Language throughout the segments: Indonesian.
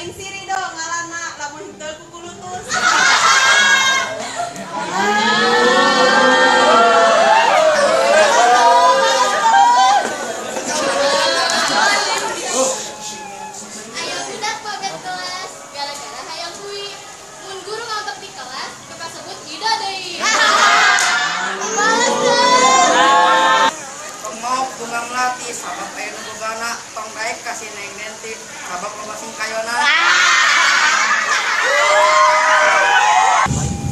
aing siri dong ngaranna lamun henteu ku kulutus. Ayo budak pabet kelas, gara-gara hayang kui. Mun guru ngambek di kelas, kita sebut ida deui. Tong mau tunggang melatih sabab aya nu bogana tong daek kasih neng nentik sabab loba sing kayona.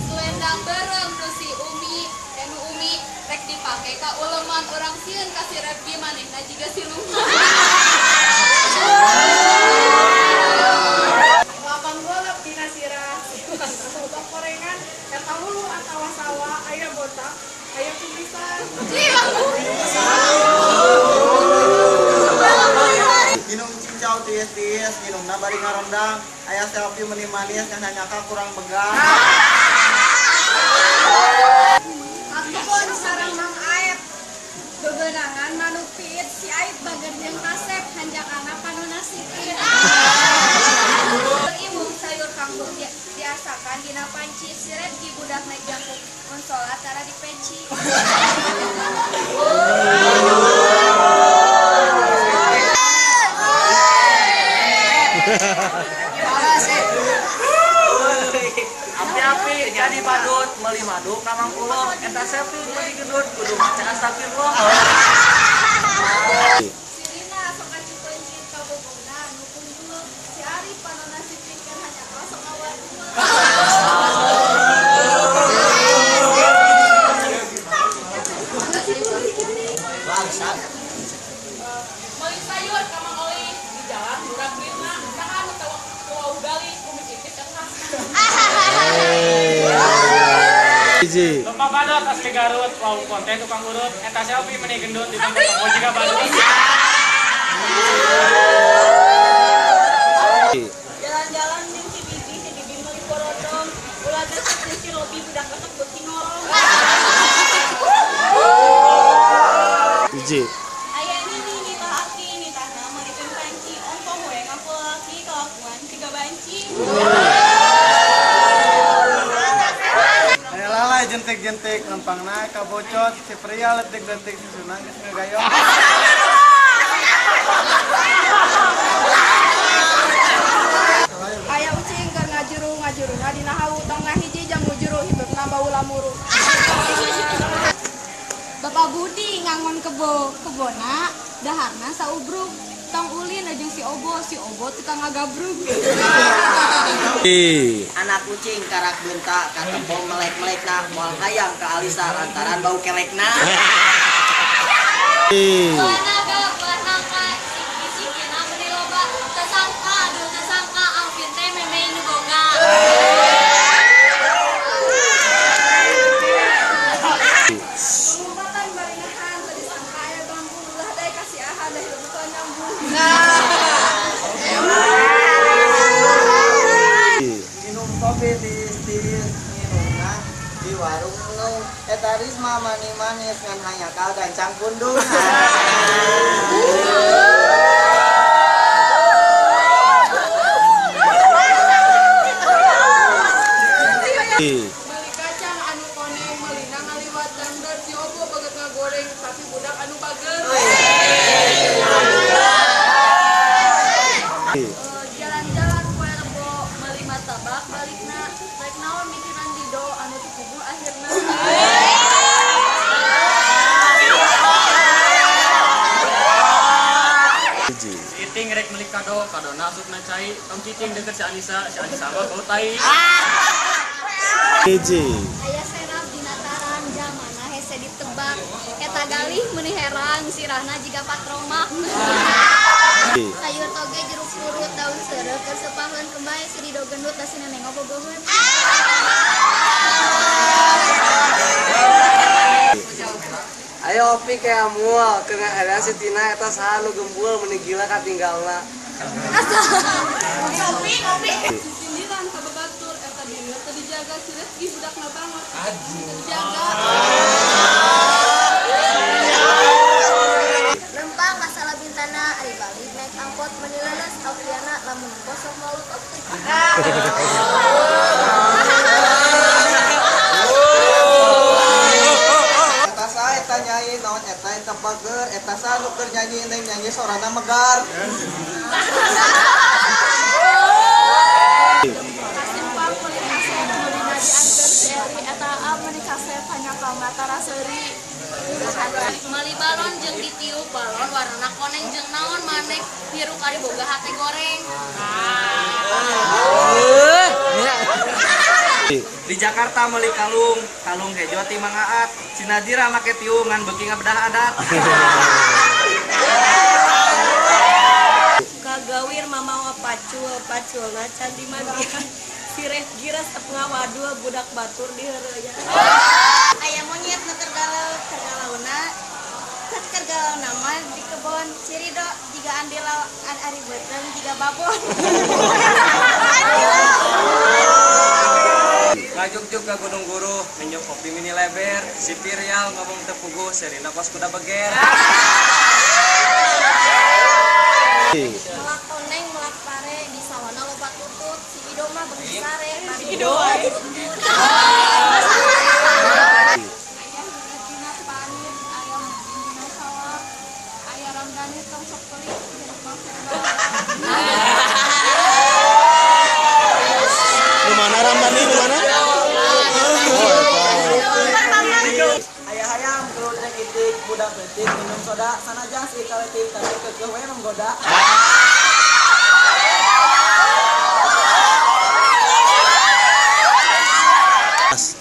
Selendang bareng nu si Umi, nu Umi rek dipake ka uleman urang sieun kasih Repki manehna jiga siluman. Lapang golep dina sirah. Loba korengan eta hulu atawa sawa aya botak, aya kumisan. Minum cincau tiis-tiis, minumna bari ngarondang, aya selfie meuni manis ngan hanyaka kurang begang. Aku pun sareng Mang Aep. Bebeunangan manuk piit si Aep bager jeung kasep hanjakana panuna sikit. Imung sayur kangkung diasakan dina panci si Repki budak naik jangkuk mun salat tara di peci. Api-api jadi badut meuli madu ka mangkulo eta selfie meuli gendut kudu maca astagfirullah. Si Rina sok kacukeun jin ka bobogna nu kunjul si Ari panona si pikir hanya sok awal. Bangsat. Meuli sayur ka Mang Oli di jalan murah duitna saha anu tawa ugali kumis ipis eta. Lomba badut asli Garut, wow konten tukang urut, eta selfie meuni gendut di tempat toko jiga badut. Jalan-jalan jeung si Bibi meuli borodong, ulah deket si Robi budak lekep beuki ngorong. Aya ini nitah aki nitahna meulikeun panci, ongkong we ngapelaki kelakuan siga banci. Aya lalai jentik-jentik lempangna ka bocot si pria letik-letik si sunang geus ngagayong. Aya ucing keur ngajuru-ngajuruna dina hawu tong ngahiji jang ngujuru hidupna bau lamuru. Bapak Budi ngangon kebona daharna saubruk. Tong ulin jeung si Obo tukang ngagabrug. Anak kucing karak bentak katempo melek-melekna moal hayang ka Alisa lantaran bau kelekna. Warna sik-sikina meuni loba tasangka Alvin teh meme nu boga. Pengobatan barinahan tadi sangka aya bambu ulah dae kasih aha dah hirup teu nyambung. Minum kopi tiis-tiis minumna di warung nu eta Risma manis ngan hanyaka gancang pundung. Beli kacang anu koneng meulina ngaliwat tender si Obo baget ngagoreng tapi budak anu bager. Jalan-jalan poe Rebo meuli martabak balikna rek naon mikiran Dido anu dikubur akhirna. Citing rek meuli kadona asupna cai, tong cicing deket si Anissa mah bau tai. Aya serap dina taran jamana hese ditebak. Eta galih meuni herang sirahna jiga patromak. Sayur toge jeruk purut daun seureuh keur sepaheun kembali si Dido gendut da si Neneng bogoheun. Ayo opi kayak mual kena ada si Tina eta saha nu gembul meuni gila katinggalna. Ngopi. Sindiran ka babatur eta dina teu dijaga si Repki budakna banget. Dijaga. Lempang masalah bintana ari balik naik angkot meuni leles Alfiana lamun kosong malu naon eta eta bager eta sanu keur nyanyi neng nyanyi sorana megar. Simpang meuli kasep meuli diantar seri eta meuli kasep hanya ka Matara Seuri. Meuli balon jeung ditiup balon warna koneng jeung naon maneh hirup ari boga hate goreng. Di Jakarta meuli kalung, kalung hejo ti mangaat. Si Nadira make tiungan beuki ngabedah adat. Kagawir mamawa pacul, paculna can di mandian. Sireh gira setengah wadul budak batur di heureunya. Aya monyet nu tergalauna tergalauna mah di kebon cirido jiga andila ari beuteung jiga babon. Ngajuk-juk ka Gunung Guru, minjuk kopi mini leber, si Pirial ngomong tepuguh, serina kos kuda beger. Melak koneng, melak pare, di sawana loba tutut, si Ido mah beungi sare, si Ido. Ayah dina panit, ayam dina sawah, ayah ramdani tong sok pelit, jeruk maksud Mana Ramdhani di mana? Ayah hayam gelut jeung itik, budak leutik minum soda, sanajan si kaletik tapi kekeuh we menggoda.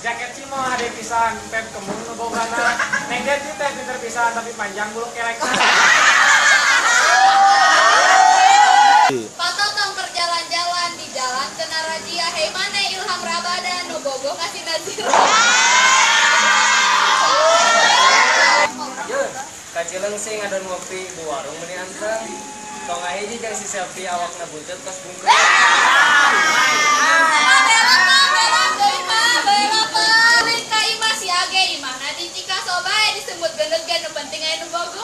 Jaket cimo ada pisan pep kemung nu bogana. Neng dia teh pinter pisan tapi panjang bulu kelekna. Pato tong berjalan-jalan di jalan kena razia. Hei mana Ilham Rabadan nu bogo kasih nazir. Kacileng sing ngadon ngopi di warung meuni antreng. Tong hiji jeung si selfie awakna buntut kos bungkus. Disebut gendegan nu penting aya nu bogo.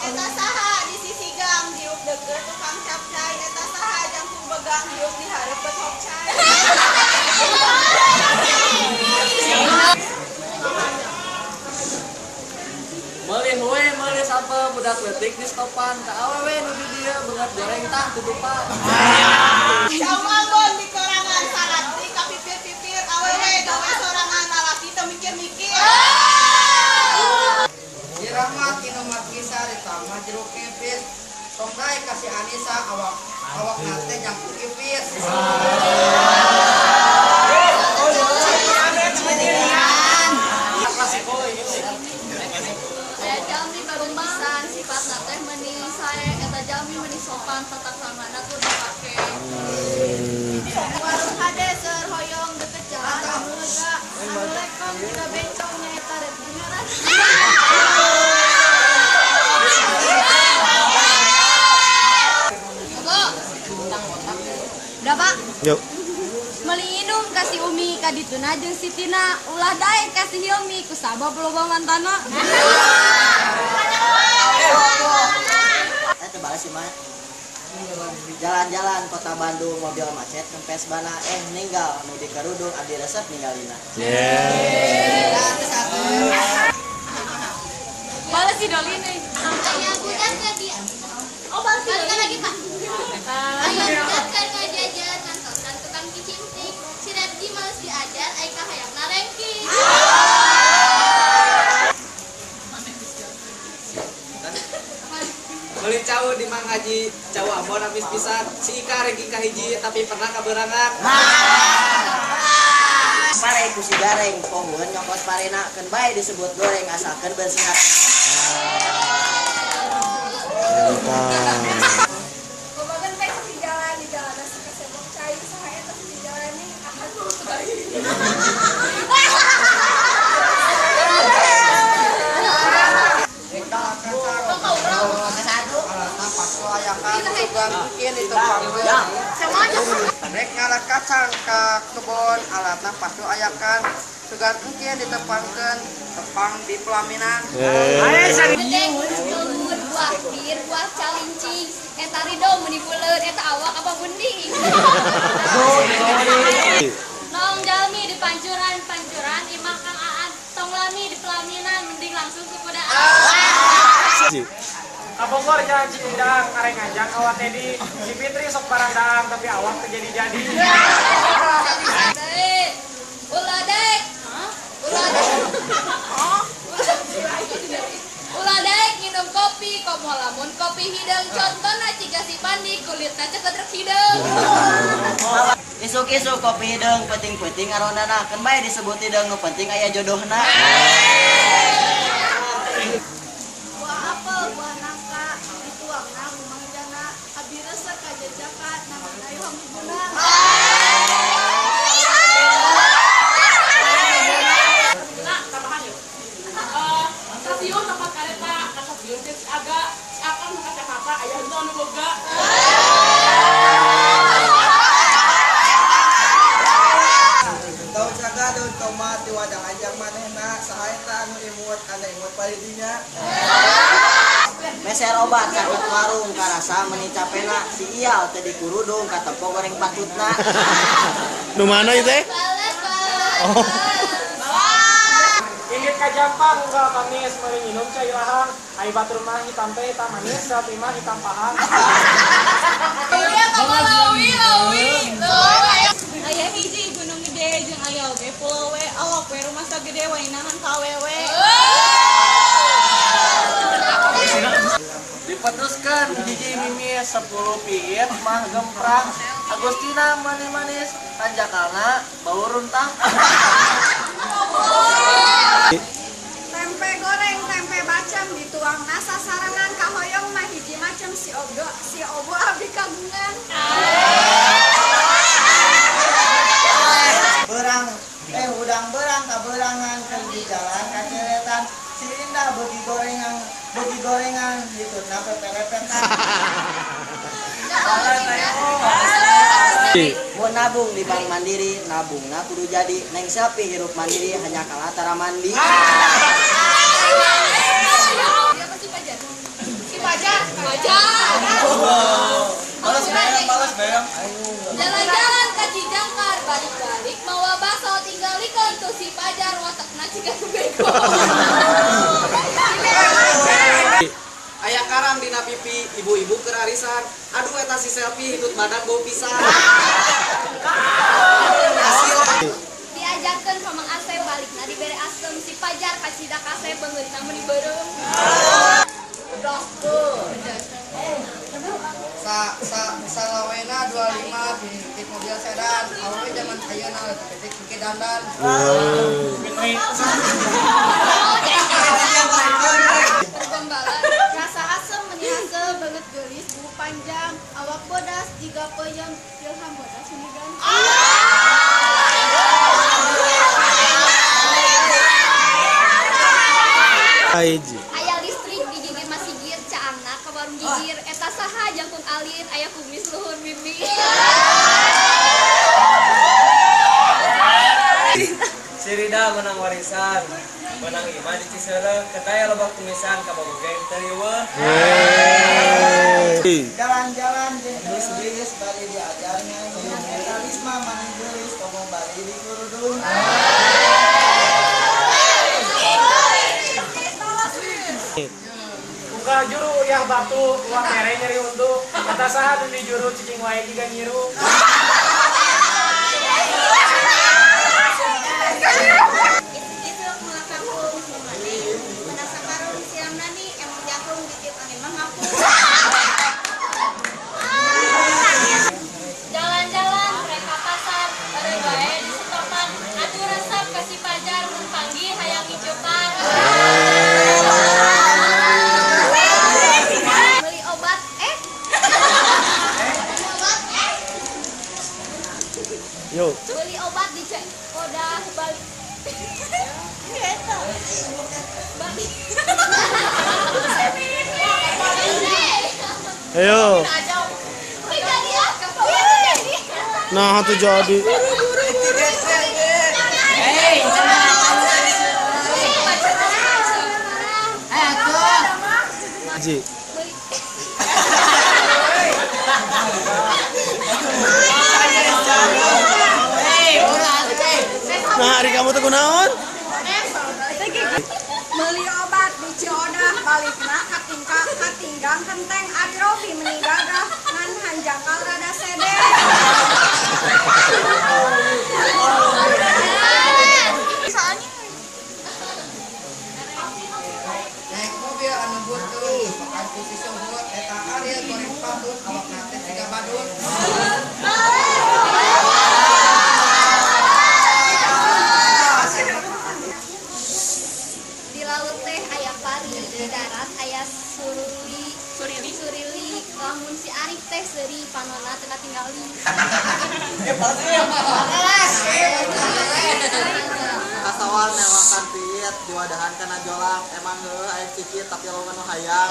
Eta saha di sisi gang diuk deukeut tukang capcay, eta saha jangkung begang diuk di hareup betok cai. Meuli we meuli sape budak leutik di stopan ka awewe nu di dieu beungat goreng tah tutupan. Saumambon di korangan salati ka pipir-pipir awewe gawe sorangan lalaki teu mikir-mikir. Irahmat inu makisa ditambah jeruk kipis. Tong dae kasih Anissa awak nate jangkung kipis. Saya Jami baru pisan sifatna teh meuni sae eta Jami meuni sopan tatak sangana tuh dipake. Warung hade seur hoyong deket jalan anu lega. Anu lekom juga bencong nyaeta rek dengeran. Udah Pak? Yuk. Meuli inum kasih Umi ka dituna jeung Sitina, ulah dae kasih Hilmi ku sabab loba mantana. Eta balas sih mah. Jalan-jalan kota Bandung mobil macet kempes bana ninggal nu di kerudung abdi resep ninggalina. Balas si Dolin nih. Aya budak ka dia. Oh, balas lagi Pak. Aya budak ka ngajajar ngantosan tukang kicimpring. Si Redji males diajar ai ka hayangna ranking. Meuli cau di Mang Haji, cau Ambon habis pisan. Si Ika ranking ka hiji tapi pernah kaberangan. Pare ku si gareng pohon nyokos parena keun bae disebut goreng asalkeun bersehat. Kumaha teh di jalan si kesebok cai saha eta di jalan nih akan turut bae. Rek ngalat kacang ke kebon alatna pasu ayakan sugan engkeun ditepangkeun tepang di pelaminan. Gede kulur buah bir buah calincing. Eta Rido meuni buleun eta awak apa bening. Nong nih di pelaminan mending langsung ke kudaan. Ji. Kabogor jangan cindang arek ngajak awak tadi si Fitri sok barandang tapi awak terjadi-jadi. Dek, ulah dek. Ulah dek. Ulah dek minum kopi, komo lamun kopi hidung contohna ciga si Pandi kulitna cekedrek hidung. Isuk-isuk kopi hidung penting-penting arondana kan bae disebut hidung nu penting aya jodohna. Buah apel, buah nangka, dituangna mangjana, abi resep ka jajakan, namana aya hamuguna. Nah, tambahan yuk. Stasiun tempat kareta, ke stasiun si Aga, si Akang ke Jakarta, ayah itu anu boga. Tau jaga daun tomat di wadang ajang manehna saha eta anu imut palidinya. Meser obat sakit warung karasa meni capena si ial teh di kurudung katempo goreng patutna. Nu mana itu teh? Bales, Oh. Inggit ka Jampang unggal manis meureun nginum cai lahang. Ai batur mah hitam teh hitam manis, sapi mah hitam pahang. Iya kamu lawi. Aya hiji gunung gede jeung aya oge pulau we awak we rumah sagede wainahan ka awewe. Dipetuskan hiji mimis 10 piit mah gemprang. Agustina manis-manis tanjakalna bau runtah. Tempe goreng, tempe bacem dituangna sasarangan ka hoyong mah hiji macem si obo abi kagungan. Berang udang berang ka berangan keur di jalan kaceretan si Indah beuki gorengan hitutna pepe-pepetan. Ji. Mau nabung di Bank Mandiri, nabungna kudu jadi neng sapi hirup mandiri hanya kalah tara mandi. Si Pajar. Balas bayam. Jalan-jalan ke Cijangkar, balik-balik mawa baso tinggalikeun tuh si Pajar watakna ciga bego. Aya karam dina pipi, ibu-ibu keur arisan. Aduh eta si selfie hitut badak bau pisan. Diajakeun ka Mang Asep balikna dibere asem si Pajar ka Cidak Asep beungeutna meuni beureum. Salawena 25 di mobil sedan. Awewe zaman ayeuna ketik ke dandan. Fitri, Gombalan, rasa asem meni haseu banget geulis buku panjang, awak bodas jiga peuyeum ilham bodas meni ganti. Ji. Aya listrik di gigir masih gir caangna ka warung gigir eta saha jangkung alit aya kumis luhur mimpi. Sirida menang warisan, menang iman di Ciseureuh, ketaya loba kumisan ka boga interieur. Jalan-jalan jeung geus bari diajarnya nyium eta risma mani geulis ngomong bari di kurudung. buka juru yah batu, uang mere nyeri untuk. Kata saha di juru cicing wae juga nyiru. Itu melakangkung mane pada sakarung siamna nih emang jakung ditiup angin mah ngaku. Jalan-jalan mereka pasar bareng bae di stopan atuh resep kasih Pajar mun panggih hayang ijupan. Beli obat Yo. beli obat di cek Kodah balik. Ayo. Nah, itu jadi. Ji. Nah, hari kamu tuh kunaon? Meuli obat di Ciodah balikna katinggang henteng Adi Rofi meninggalgah ngan hanjakal rada sede. Naik mobil anu buteuh pakan kusi sohut eta Ariel goreng patut awak nate siga badut. Di laut teh aya pari, di darat aya surili, lamun si Arif teh seuri panonna teu katinggali. Kasawal newakan piit diwadahan kana jolang emang heueuh aya cicit tapi lawan nu hayang.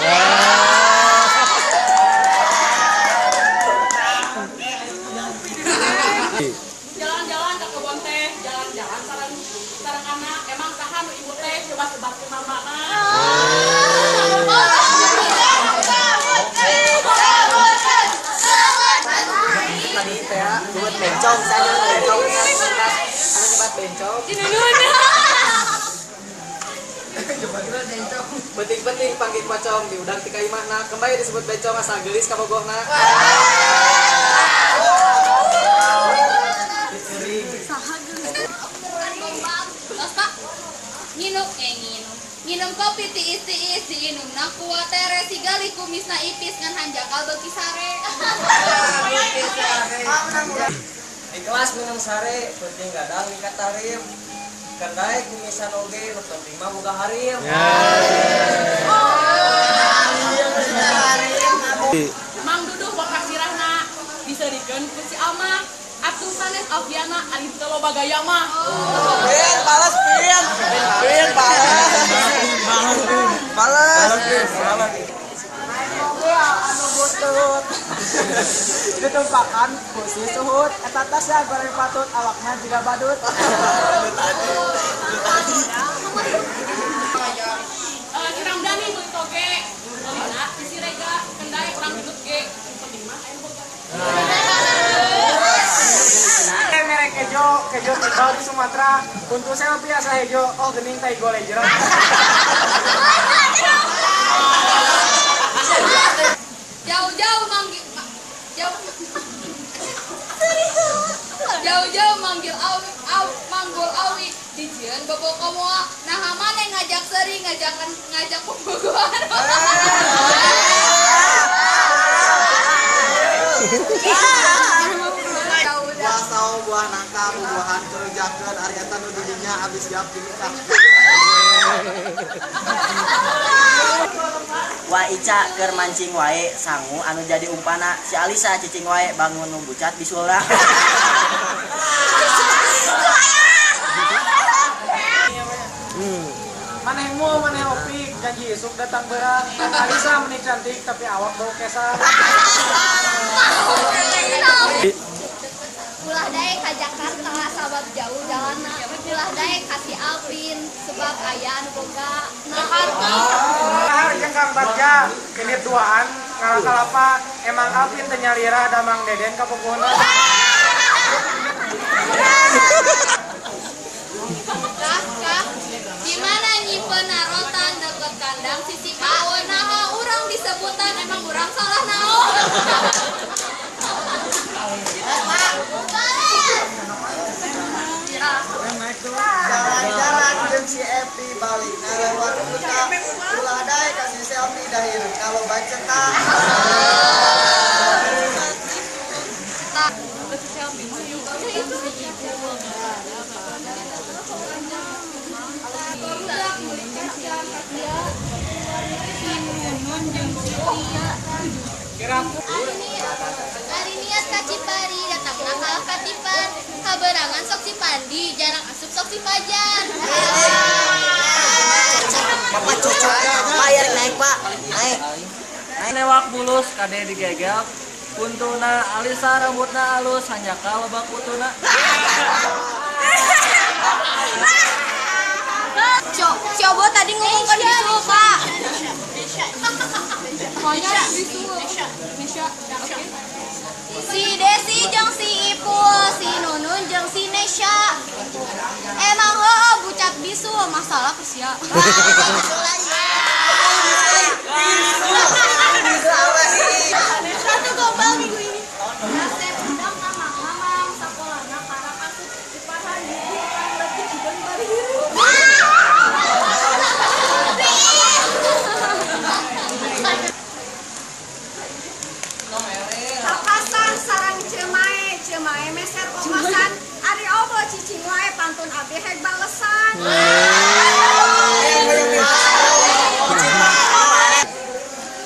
Jalan-jalan ke kebun teh, jalan-jalan sareng anak. Emang saha nu ibu teh coba sebab ke mamana. Tadi teh buat bencong saya bencong anu nyebat bencong. Penting-penting panggil pocong diudang ti ka imahna kembali disebut bencong asal geulis ka bogohna. Nginum kopi tiis diinumna kuat tere sigali kumisna ipis ngan hanjakal beuki sare. Di kelas minum sare penting gadang nikat tarif. Kendai kumisan oge nu penting mah boga harim. Mang Duduh bokas sirahna diserikeun ku si Alma. Atuh sanes Alfiana ari teu loba gaya mah. Pin balas pin. Pin balas. Anu butut. Ditumpakan kusi suhut eta tasnya goreng patut awakna jiga badut. Kirang Dani meuli toge. Meulina di Sirega kendai urang hidut ge. Penting mah aya boga. Merek kejo tinggal di Sumatera. Untuk saya biasa hejo, oh gening tai gole jeruk. Jauh-jauh manggil manggul awi dijieun bobo komoa nah mane ngajak seri ngajak pembogohan. Buah sawo buah nangka buahan kerujakeun ari eta nu didinya abis siap dinikah. Wah Ica keur mancing wae sangu anu jadi umpana si Alisa cicing wae bangun nu bucat bisulna. Maneh opik janji esuk datang berat. Alisa menik cantik tapi awak bau kesan. Ulah daek ka Jakarta sabab jauh jalanna. Ulah daek ka si Alvin sebab aya anu boga Jakarta. Jeung Kang Bagja genit duaan ngalah kalapa emang Alvin teu nyalira da Mang Deden ka pokona. Kak, gimana nyimpen rotan deket kandang sisi kawan nah urang disebutan emang urang salah naon. Jalan-jalan jeung si Epi balikna lewat kota. Ulah daek kasih selfie dah hirup kalau bacetan. Ari niat ka Cipari datang nakal katipan kaberangan sok si Pandi jarang asup sok si Pajan. Bapak cocok bayar naik Pak. Naik. Newak bulus kade digegel. Puntuna Alisa rambutna alus hanjaka loba putuna. Si Obo tadi ngomong ke bisu, Pak. Si Desi jeung si Ipul, si Nunun jeung si Nesya. Emang heueuh bucat bisu mah masalah ke sia. Satu gombal minggu ini. Kasep udang mamang sakolana karang asup iparan bukan lagi dan bari. Kapasan sarang cemae meser omasan ari obo cicing wae pantun abdi heg balesan.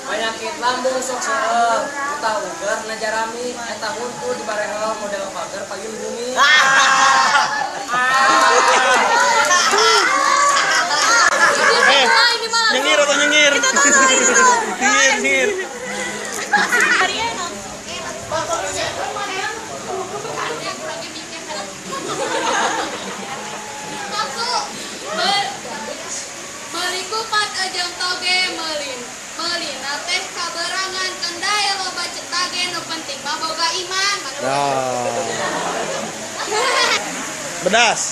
Penyakit lambung sok seueur kita uger najarami eta huntu di barehel model pagar payun bumi. Nyengir atau nyengir? Nyengir. Melikupat ajang toge melina teh kaberangan kendai loba cetage nu penting mah boga iman. Bedas.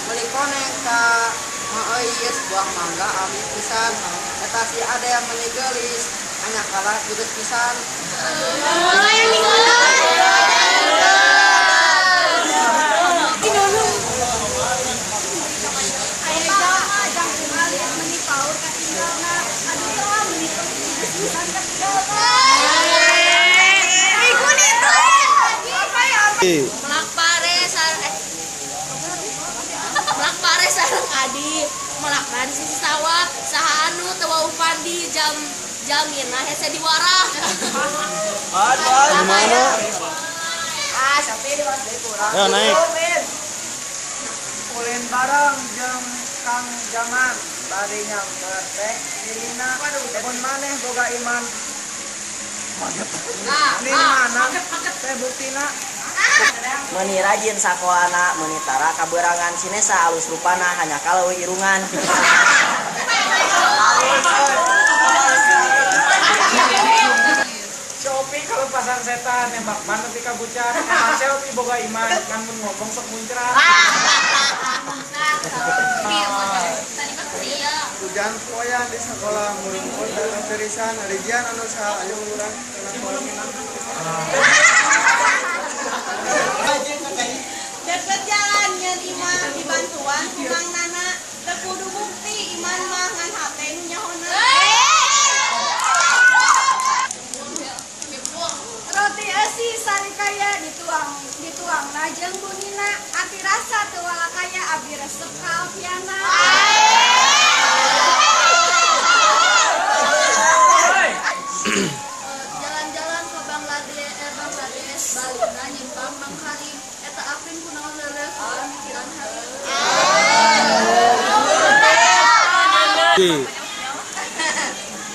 Melikoneng ka maeuis buah mangga amis pisan. Eta si ada yang menigelis hanya kalah judes pisan. Melak pare sareng adi melakran sisi sawah saha anu teu wau pandi jamina hese diwarah. Gimana? Sampai di was kurang. Ya naik. Ulin bareng jeung Kang Jaman bari nyamper teh dilina mun maneh boga iman. Ini mana teh buktina? Meuni rajin sakolana meuni tara kaberangan sinesa alus rupana hanya kaleuwih irungan. Shopee kalau pasang setan nembak ban tapi kabucan. Emang selfie boga iman kan mun ngomong sok muncrat. Hujan poyan di sekolah murid-murid dan serisan rijian anu saha anu urang kana kolomina. Deket jalan nyen iman dibantuan kurang nana teu kudu bukti iman mah ngan hate nu nyahona. Roti esi sari kaya dituang najeng bunina ati rasa teu wala kaya abi resep ka alfiana. Jalan-jalan ke Bangladesh balina nyimpang Mang Karim eta apin kunaon leuleuh kudu mikiran hari.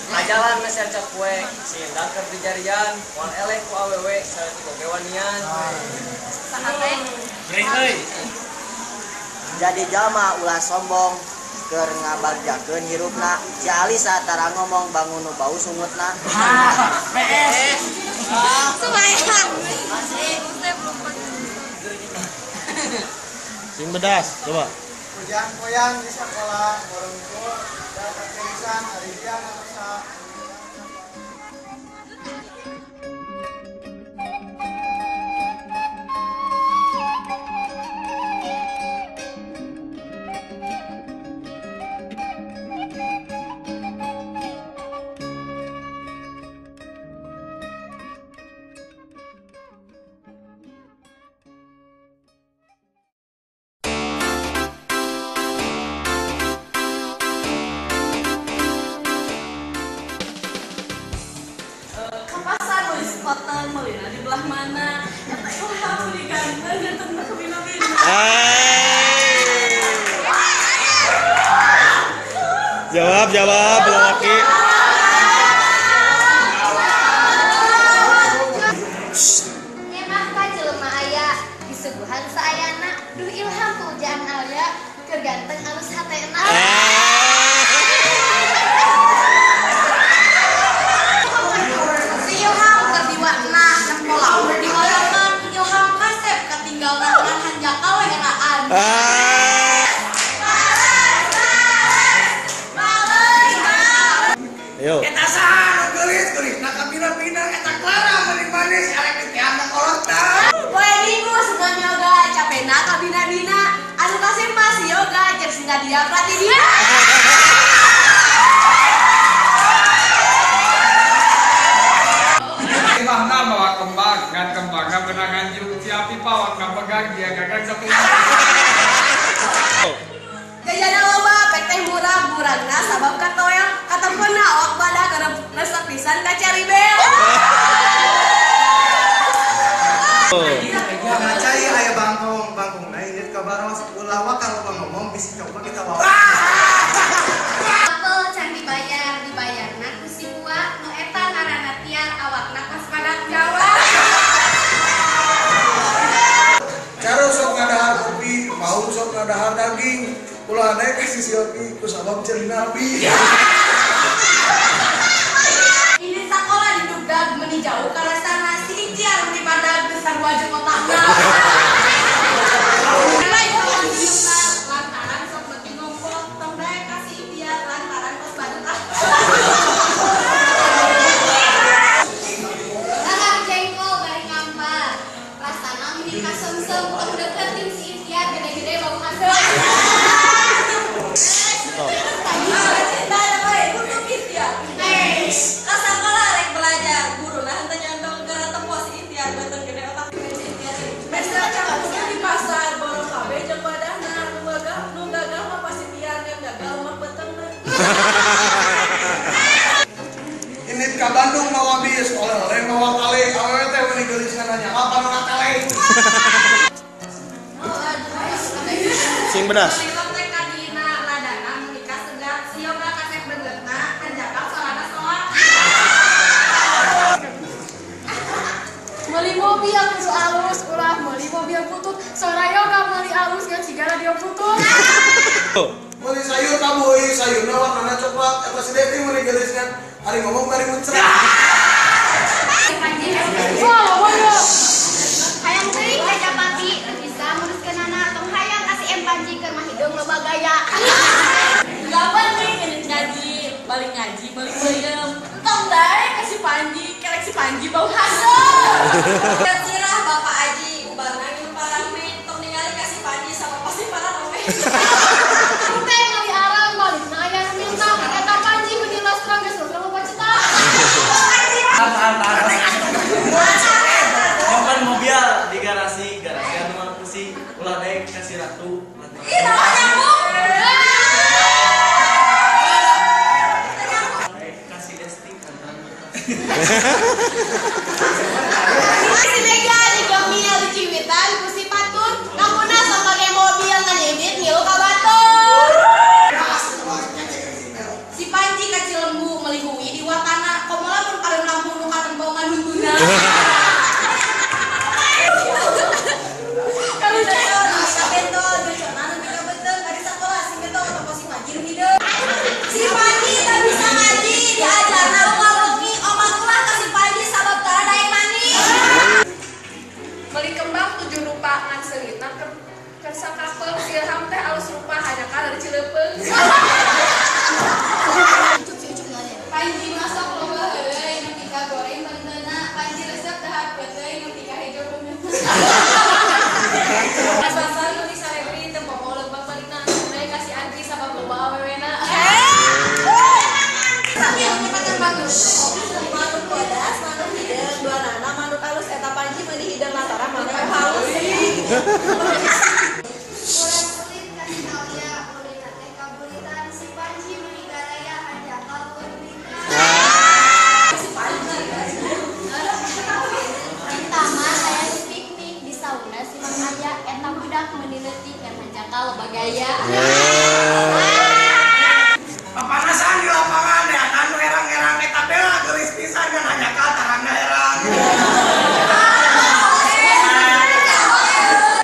Ngajalan meser cek kue, sindang keur dijarian, moal eleh ku awewe sareng gogewanian. Saha teh? Jadi jalma ulah sombong keur ngabagjakeun hirupna. Si Alisa tara ngomong bangun nu bau sungutna. Sumayang. Sing bedas, coba. Hujan poyan di sekolah murid-murid dan serisan rijian anu saha. Kapasan nulis hotel melina di belah mana? Eta ilham diganteng ganteng ke bina-bina. Jawab lelaki. Emah ka jelema aya disuguhan saayana duh ilham pujaan aya keur ganteng alus hatena. Si ilham keur diwakna sekolah di halaman ilham ka Nadia Pratidya. Mana bawa kembang, kan kembangnya benangan juk siapi pawang pegang dia gagal sepuluh. Gayana loba pek teh murah-murahna sabab katoel katempuna awak badak keur resep pisan ka cari bel. Ngacai aya bangkong nah ini kabaros ulah kalau ngomong bisa coba kita bawa. Apel can dibayarna ku si Buah nu eta ngaranna Tiar awakna pas padak Jawa. Cara sok ngadahar kopi, mau sok ngadahar daging, ulah naik kasih siopi, ku sabab ceri nabi. Ini sekolah diduga meni jauh ka sana si Tiar di pada besar wajah otakna. Lantaran sok beuki ngompol tong daek kasih Tiar lantaran pas badak. Dalam jengkol bari ngampar. Rasana mending kasem-sem tong deket ting si Tiar gede-gede bau hasil. Ini ke Bandung mau habis, oleh mau kali, awewe teh meninggalis nanya apa nggak kali? Sing bedas. Meuli mobil kudu alus, ulah meuli mobil putut. Soraya ka meuli alus ngan sigara dia putut. Meuli sayur kamu, sayurnya warnanya coklat, eta si Devi meninggeliskan, hari ngomong hari muncrat. Wah, boyo. Hayang teuing ka Japati teu bisa nguruskeunana tong hayang kasih Panji keur mah hidung loba gaya. Gaban nih geus ngaji, balik ngaji, balik beuyeum. Entong dae kasih Panji, kelek si Panji bau hasil. Sirah Bapak Aji, ubarna minum parame, tong ningali kasih Panji sama pasti parame. Teh ngali arang balikna aya nu minta eta Panji meuni lastrang geus loba cetak. Nyimpen mobil di garasi anu mana pusing ulah daek kasih ratu. Ih, namanya Bu. Kasih Desti kantan. Si Mega di Gemil di Ciwitan ku si Patun, namuna sama ge mobil ngedit ngilu ka Batur. Si Panji ka Cilembu meuli huwi di Wakana, komola mun pareum lampung nu katembongan huntuna. Kalau jalan ka bentol, beconan nu ka beuteuh ka di sakola si bentol toko si Panji nu hideung. Si Panji teu bisa ngaji, diajarna loba-lobi, omat ulah ka si Panji sabab tara daek mani. Meuli kembang 7 rupa ngan seulitna keur sakapel Ilham teh alus rupa hanya ka dari Cileupeung. Panji masak loba euy nu tika goreng benteuna, Panji resep tahap euy nu tika hejo beungeutna. Asal nu di sarebri teu popo lebak balikna bae kasih Andri sabab loba awewena. Sambil nyepatan bagus. Manuk bodas, manuk hideung, duanana manuk halus eta Panji meuni hideung lantaran manuk halus. Urang kulit kasih Aulia, ulina teh kabulitan si Panji meuni garaya hanja kabulitan. Cinta mah aya di piknik di sauna si Mang Aya eta budak meuni leutik ngan hanjakal loba gaya. Papanasan di lapangan ya, anu erang-erang eta bela geulis pisan kan hanya ka tarangna erang.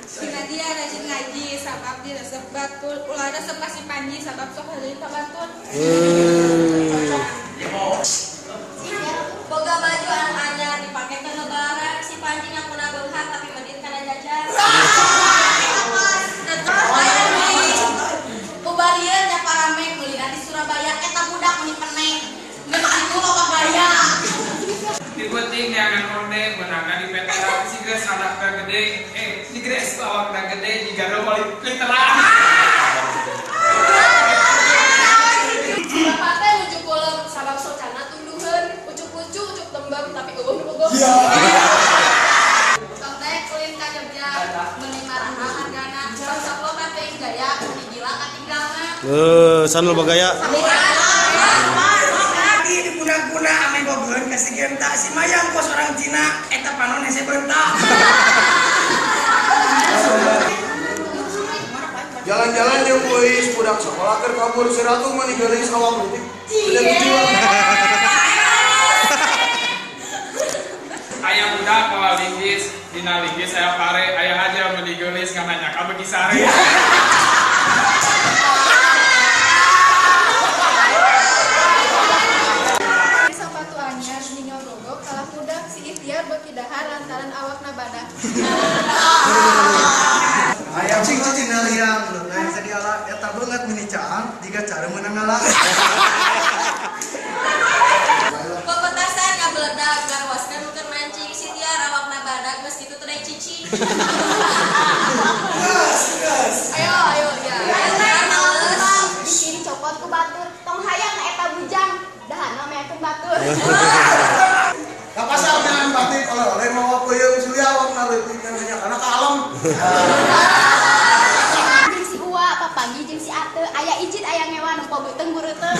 Si Nadia rajin ngaji sabab di resep batul, ulah resep kasih Panji sabab sok heuleuy ka batul. Boga baju anu anyar dipake ke lebaran, si Panji ngakuna beunghar tapi medit kana jajan. Ubarieu nya parame kulina di Surabaya eta budak meuni peneng. Geus kitu loba gaya. Di penting jangan orde benangna di veteran si geus anakna gede, si geus awakna gede di garo balik veteran. Sanul bagaya. Lagi di guna-guna ame bogeun kasih genta si mayang kos orang Cina eta panon hese bentak. Jalan-jalan jeung euis budak sekolah keur kabur si Ratu mah ninggalin sawah leutik. Ayah budak kalau linggis, dina linggis saya pare, ayah aja menigelis nggak nanya kamu di sare. Sepatu anyar ninyo rogok kalah budak si ikhtiar beki dahar lantaran awakna badak. Ayam cing cicing naliang leuleuh sadiala eta beungat menicaan jika cara menang ngalah. Pepetasan ngabeledak garwasna nuker mancing si Tiar awakna badak geus kitu teu deui cici. Ayo ya. Di sini copot ku batur, tong hayang na eta bujang, dahana meakeun batur. Ka pasar dengan batik oleh-oleh mawa peuyeung sulia awakna leutik nanya kana ka alam. Jeung si Uwa, papagi jeung si Ate, aya ijit aya ngewa nu pogeuteung gureuteung.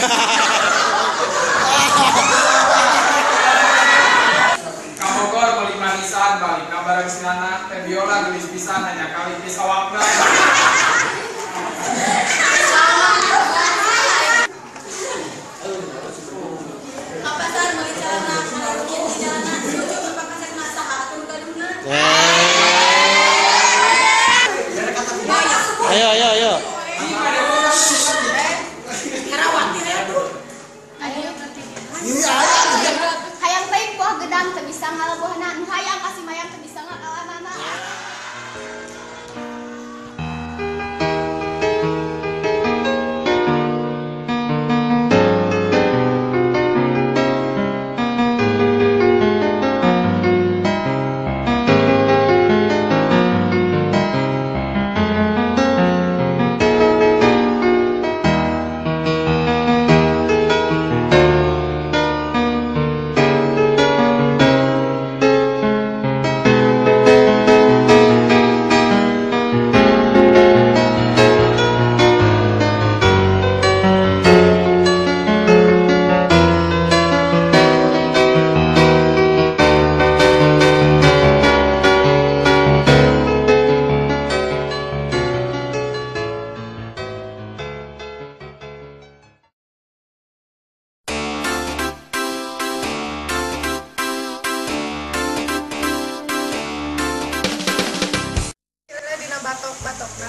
Kabogor beli manisan balik kabareng sinana teh biola gelis pisan hanya kali pis awakna. Kapasar meuli celana kana rukin di jalanan lucu pepakasetna saha atuh gadungna. Ayo. Hayang teh buah gedang teu bisa ngalabuhna, nu hayang kasih mayang teu bisa ngakalanana.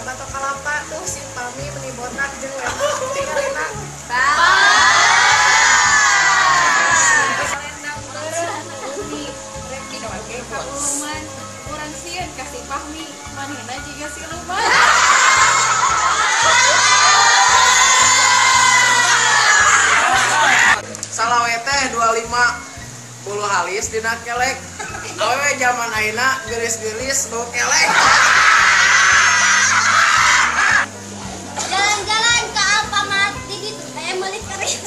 Batok kalapa tuh si Pami meni botak jeung lemak tinggalina. Selendang beureum rek dipake ka uluman. Urang sieun kasih Pahmi, manehna jiga siluman. Salawe teh 25 bulu halis dina kelek. Awewe zaman ayeuna geulis-geulis bau kelek. Jalan-jalan ke Alfamart di ditu teh meuli keris.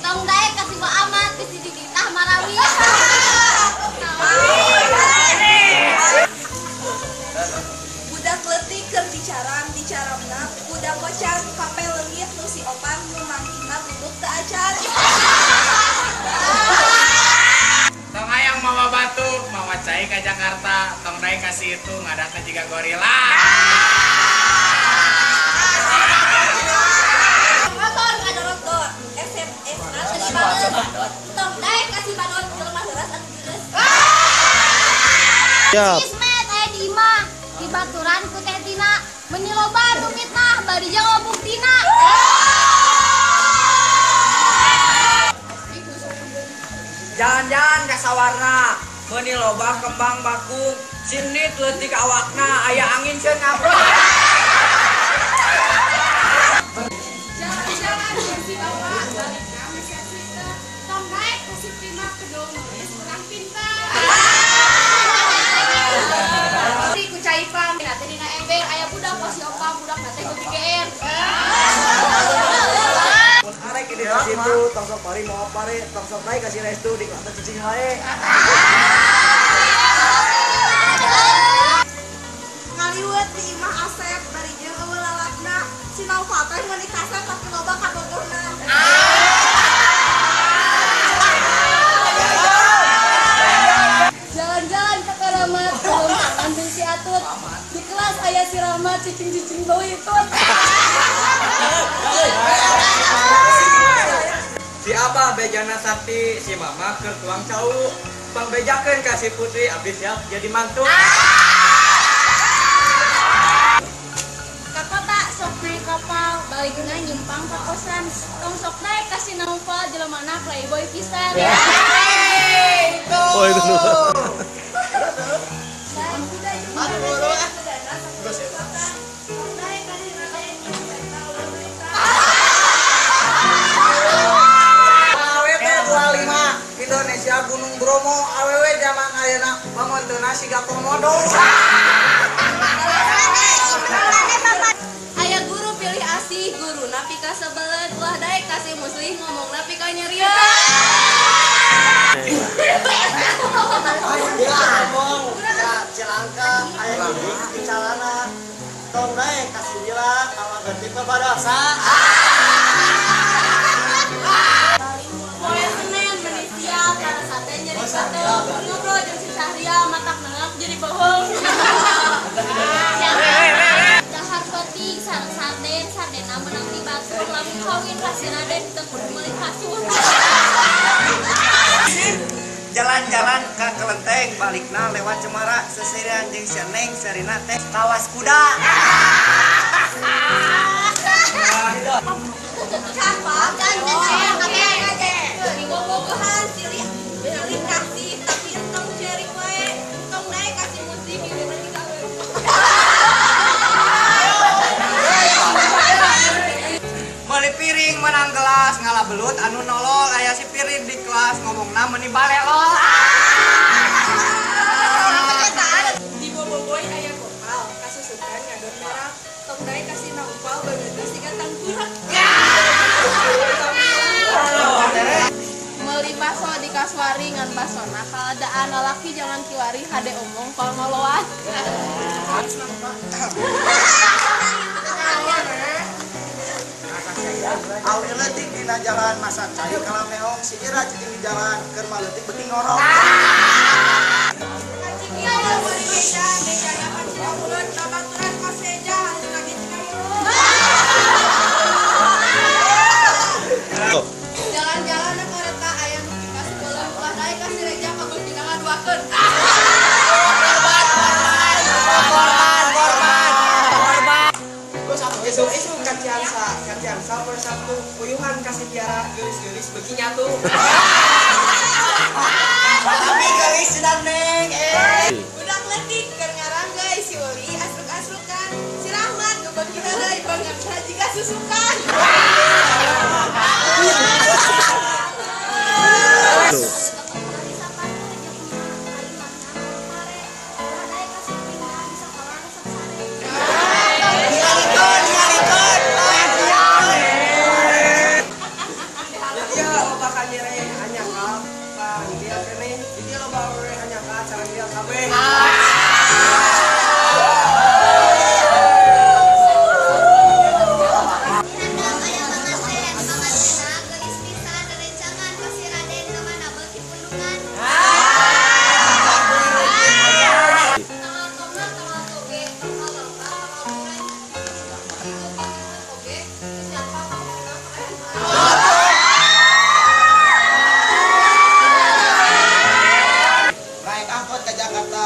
Tong daek kasih bae amat geus di ditu tah marawi. Budak leutik keur dicaramna budak kocan kape leungit nu si opan nu mangkina duduk teu acan. Tong hayang mawa batuk, mawa cai ka Jakarta, tong daek kasih itu ngadatna jiga gorila. Motor ngadorot-dor, SMS na teu dibales. Tong daek kasih badot jelema heuras anu geus. Siap. Ismet aya di imah, di baturan ku teh Tina, meuni loba nu mitnah bari jeung buktina. Jalan-jalan ka sawarna, meuni loba kembang bakung, sinit leutik awakna, aya angin ceun ngaprak. Jalan-jalan jeung si Bawa balik ka sesi teh. Tong daek kasih Prima kedong nulis urang pintar. Ku cai Pam, teh dina ember aya budak pos opa budak teh geuti GR. Mun arek di situ tong sok pari mau pare, tong sok naik kasih restu di kelas cicing hae. Ngaliwet di imah Asep biasa tapi loba kabogorna. Jalan-jalan ke Karamat, belum ambil si Atut. Di kelas ayah si Rahmat, cicing-cicing bau ikut. Si Abah bejana sakti, si Mama keur tuang cau. Bang bejakeun ka si Putri abis siap jadi mantu. Ka kota sok naik kapal, balikna nyimpang ka kosan. Tong sok naik kasih naufal jelemana playboy pisan. Oh itu. Indonesia Gunung Bromo awewe zaman ayeuna pamonteuna siga komodo. Aya guru pilih asih, guru napi ka sebelet, ulah daek kasih muslih ngomong napi ka nyeriut. Cilangka aya geuning di calana. Tong daek kasih bilang kalau ganti pabadasa. Poe Senin meuni siap kana sate nyeri bateung, ngobrol jeung si Syahrial matak nengak jadi bohong. Dahar peting sareng sarden, sardena menang di batur, lamun kawin rasina den teu kudu meuli kasur. Jalan-jalan ke Kelenteng balikna lewat Cemara seserian jeung si Neng sarina teh tawas kuda. Siapa? Bobogohan silih kasih tapi entong ceri we. Entong naik kasih muslim ini nanti gawe. Meuli piring menang gelas ngalah belut anu nolol aya si piring di kelas ngomongna meuni balelol. Di bobogoy aya kopal kasusukan ngadon merah. Tong naik kasih naupal beungeut siga tangkurak. Meuli baso di kaswari ngan basona kaladaan lalaki jangan kiwari hade omong kal ngoloan. Awi leutik dina jalan masa cai kala meong si Ira cicing di jalan keur maleutik beuti ngorong. Cacing ieu meuli meja dapat cina mulut babaturan koseja anu lagi cina mulut. Jalan-jalan ke kereta aya nu kipas beuleum ulah daek ka sireja kabeutina ngaduakeun. Esuk-esuk kaciansa bersatu uyuhan kasih tiara gelis-gelis beuki nyatu. Tapi geulis cenah Neng. Budak leutik keur ngaranggeui si Uli asruk-asrukan. Si Rahmat gebeuki heureuy banget jiga susukan.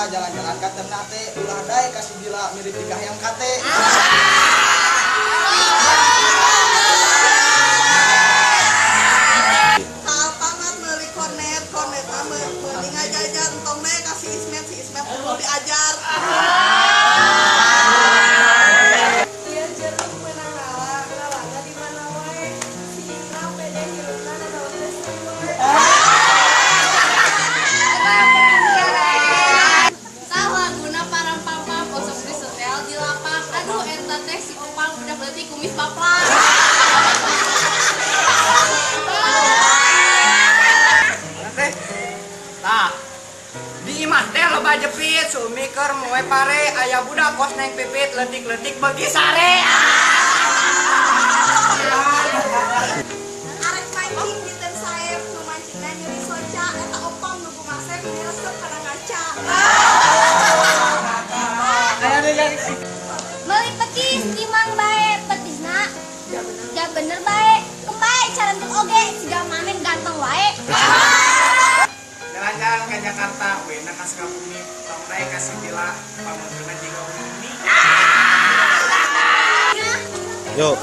Jalan-jalan ka Ternate ulah daek kasih bila mirip tigah yang kate. Kapangat meuli kornet meuli ngajajar entong naik kasih Ismet si Ismet perlu diajar. Dia jeruk menang ngalah di mana wae si Indra pede hirupna nanaon teh semua. Salahguna parampampa posok disetel di lapak. Aduh eta teh si Opang budak leutik kumis baplak. Tah, di imah teh loba jepit sumi keur moe pare aya budak kos neng pipit leutik-leutik beuki sare. oge siga manen ganteng wae. Jalan-jalan ke Jakarta, wena ka Sukabumi, tong dae ka Sindila, pameuteuna jiga umumi. Yuk.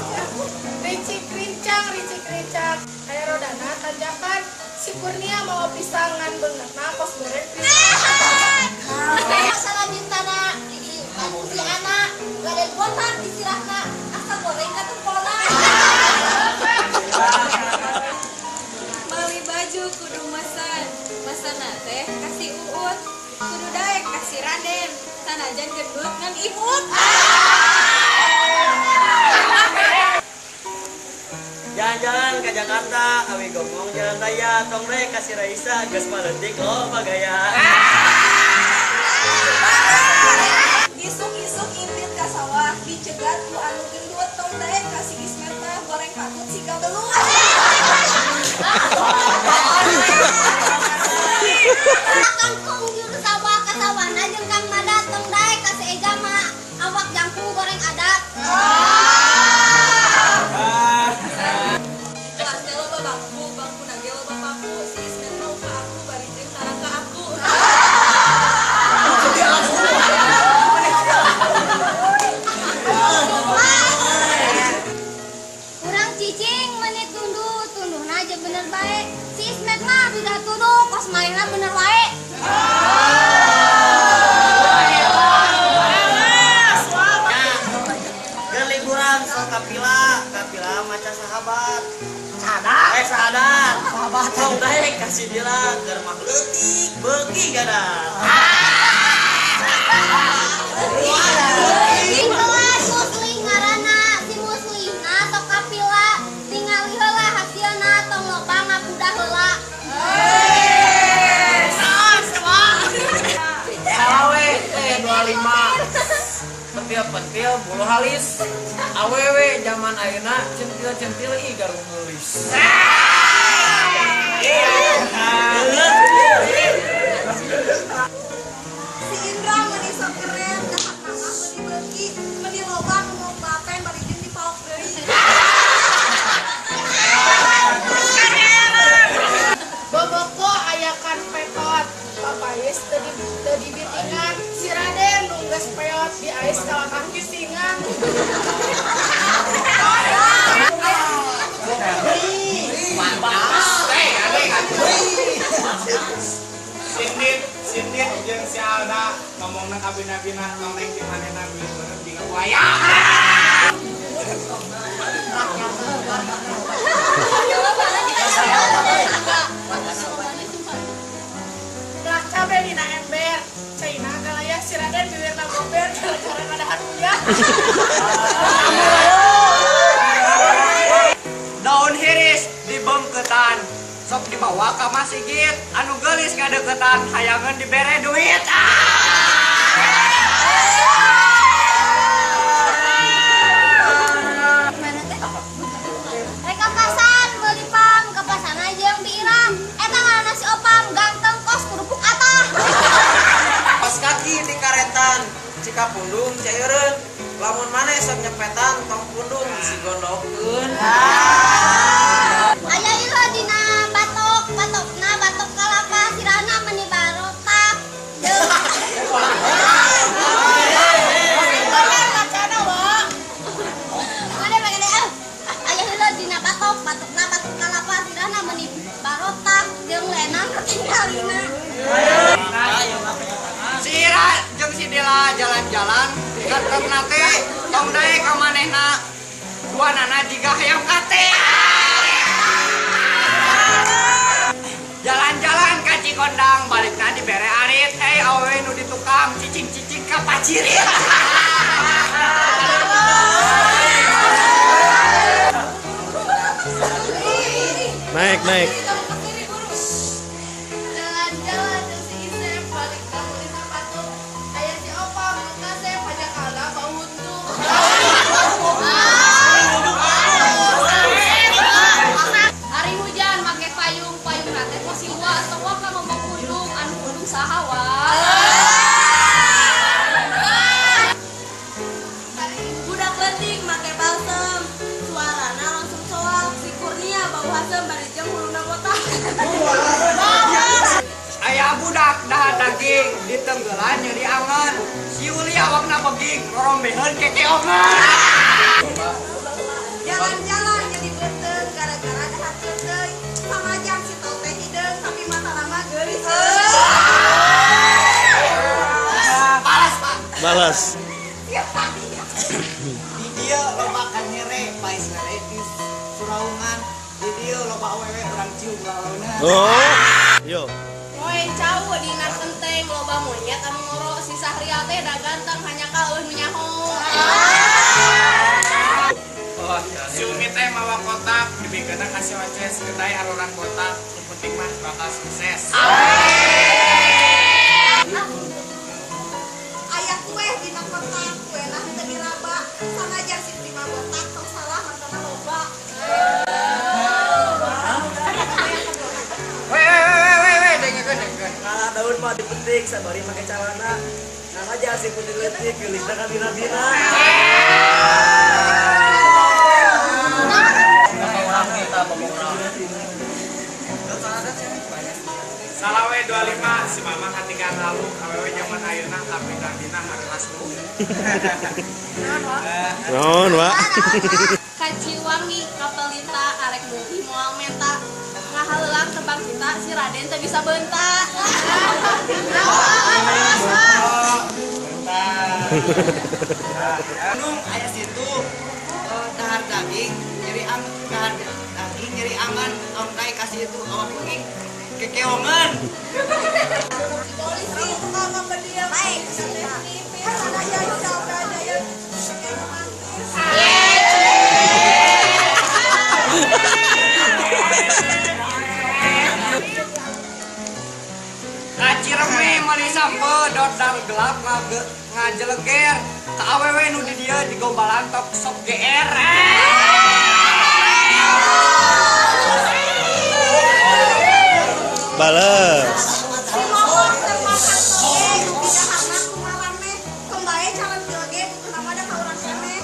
Ricik rincang, aya rodana tanjakan. Si Kurnia mau pisangan beungeutna kos goreng Masalah cintana aku si anak gaden botak disirahna asa goreng ka tempola. beli baju kudu masana teh kasih uut kudu daek kasih Raden sanajan gendut ngan imut. Jalan-jalan ke Jakarta, awi gomong jalan raya, tong rek kasih Raisa, geus maletik lo bagaya. Isuk-isuk impit ka sawah dicegat ku anu gendut tong daek kasih Ismeta goreng patut siga belut. Kangkung juru sawah ka sawana jeung Kang Madat tong daek kasih Ega mah awak jangkung goreng adat. Kelas teh loba bangku nage loba paku si Ismet mau ka aku bari jeung sareng ka aku. Kurang cicing menit tunduh aja bener baik. Si Ismet mah udah tunduh kos mainnya bener wae. Ke liburan sok kapila maca sahabat. Sahadat. Sahabat tong daek kasih dila keur mah leutik beuki gadat. Di kelas muslim ngaranna si muslimna sok kapila tingali heula hasilna tong loba ngabudah heula. Salawe teh 25. Pentil bulu halis. Awewe zaman ayeuna centil ih garung nulis. Si Indra meuni sok keren dahak nama meuni beuki meuni loba nu mau bapen bari jeung dipaok deui. Boboko ayakan petot papais teu dibitingan si Raden nu geus peot di ais kalakah kisingan. Sindit jeung si Alda ngomongna ka bina-bina tong daek di manehna beungeut jiga buaya. Belah cabe dina ember Caina galaya si Raden bibirna gober gara-gara ngadahan uyah. Daun hiris dibengketan sok dibawa ka masjid anu geulis ngadeukeutan hayangeun dibere duit. Mana teh? Rek kapasan meuli pam kapasan aja yang diirang. Eta ngaranna si Opam ganteng kos kerupuk atah. Pas kaki di karetan cika pundung caireun lamun maneh sok nyepetan tong pundung disigondokkeun. Aya ieu dina batokna batok kalapa sirana meuni barotak. Mana bagede aya ieu dina batokna batok kalapa sirana meuni barotak jeung lenan tinggalina. Si Ira jeung si Dela jalan-jalan ngadegna teh tong daek ka manehna duanana jiga hayam kate. Jalan-jalan ka Cikondang balikna dibere arit awewe nu di tukang cicing-cicing ka paciri. Naik. Jalan-jalan jeung si Isep balik ka meuli sepatu aya si Opam nu kasep pajak kala bau untung. Hari hujan make payung nate posisi sok ka ngomong kudung anu kudung saha wae. Budak leutik make balsem suarana langsung soal si Kurnia bau hasem beging ditenggelan nyeri angan si uli awakna beging ngorombeheun kekeongan Jalan-jalan jadi beteng gara-gara ada hasil deui. Pamajang si tau teh hideung tapi mata nama geulis. balas Pak Balas. di dia loba kan nyere pais ngaretis suraungan di dia loba awewe urang cium launa Oh. Yo. Moe cau dina genteng loba monyet anu ngoro si Sahria teh da ganteng hanya kaueuh nu nyaho. Si Umi teh mawa kotak dibikeun kasih oces kedai aruran kotak yang penting mah bakal sukses. Aya kue dina kotak kue nah teu diraba. Sanajan si terima botak tong salah mantana loba. Weh, dengekeun. Kalau daun mah dipetik sabari make calana. Nah aja si putih leutik geulisna ka bina-bina. Orang kita pemurah. Salawe 25 si Mamang katingal lalu awewe zaman ayeuna tapi dina hareulas lu. Naon, Wak? Kaciwangi kapelita arek mugi moal menta ngahaleulang tebang kita si Raden teh bisa bentak. Nung aya situ dahar daging nyeri angan tahun kai kasih itu awak beging kekeongan. Polisi tukang ngabediam. Baik, tipis sanajan sauda daya pakai romantis. Cireme mani sampe dodang gelap ngajeleger ka awewe nu di dieu digombalan tok sok GR. Balas. Si motor termakan toge nu bidaharna kumarame. Kembali calon joge kenapa ada kauran kene.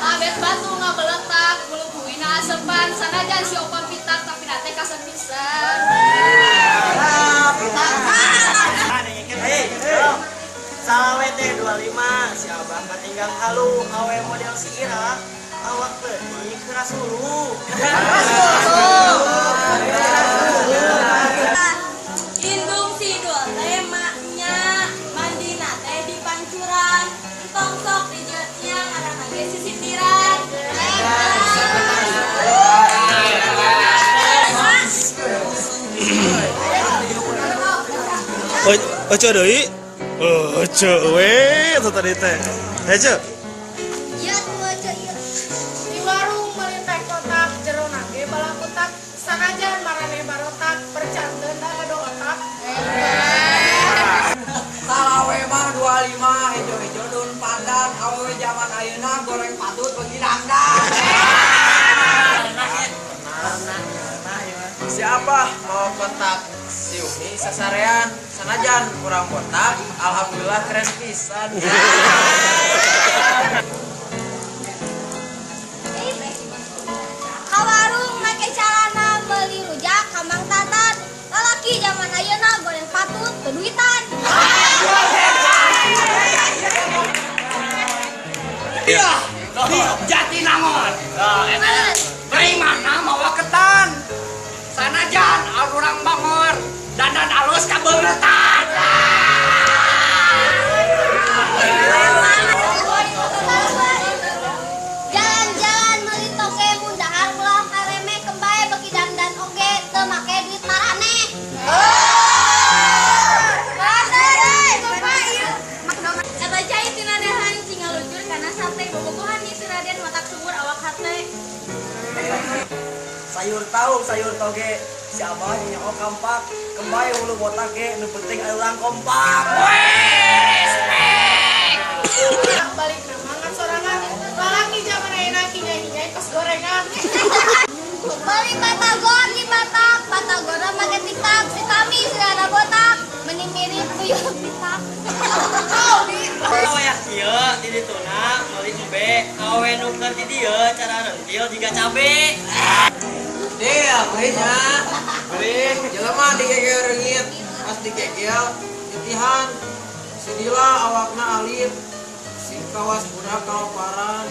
Abet batu ngabeletak bulu buina asepan sanajan si opa pitak tapi nate kasep pisan. Salawe teh 25 si abah katinggal halu awe model si Ira awak teuing keras hulu. Indung si dua teh maknya mandina teh di pancuran. Entong sok di jeung aranna ge sisitiran. Ojo deui. Ojo we eta tadi teh. Hece. Iya tuh aja iya. Di warung meuli teh kotak jerona ge bala kotak sanajan marane barotak percanteun da ado otak. Salawe mah 25 hejo-hejo daun pandan awewe zaman ayeuna goreng patut bagi dangdang. Siapa mau kontak si Umi sasarean sanajan kurang botak alhamdulillah keren pisan. Ka warung make calana meuli rujak ka Mang Tatan. Lalaki zaman ayeuna goreng patut teu duitan. Iya, di Jatinangor. Beri mana mawa ketan. Sanajan alurang bangor dandan alus kabeuretan. Jalan-jalan meuli toge mundahar ulah kareme kembae beki dandan oge teu make duit marane. Kata jahit tinanehan cing ngaluncur kana sate bobogohan di si Raden matak subur awak hate. Sayur tahu sayur toge si abah nyaho kampak kembali hulu botak ge nu penting aya urang kompak. Balik nama ngan sorangan lalaki zaman ayeuna kinyai-kinyai pas gorengan. Beli batagor di batak, batagor make tiktak, si kami sudah ada botak, meni mirip tuyul pitak. Kalau ya kieu di dituna meuli embe awe nuker di dia cara rentil jika cabe. Dia belinya. Beli. Jelema dikegel reungit. Pas dikegel jetihan. Sedila awakna alit. Si kawas budak kalaparan.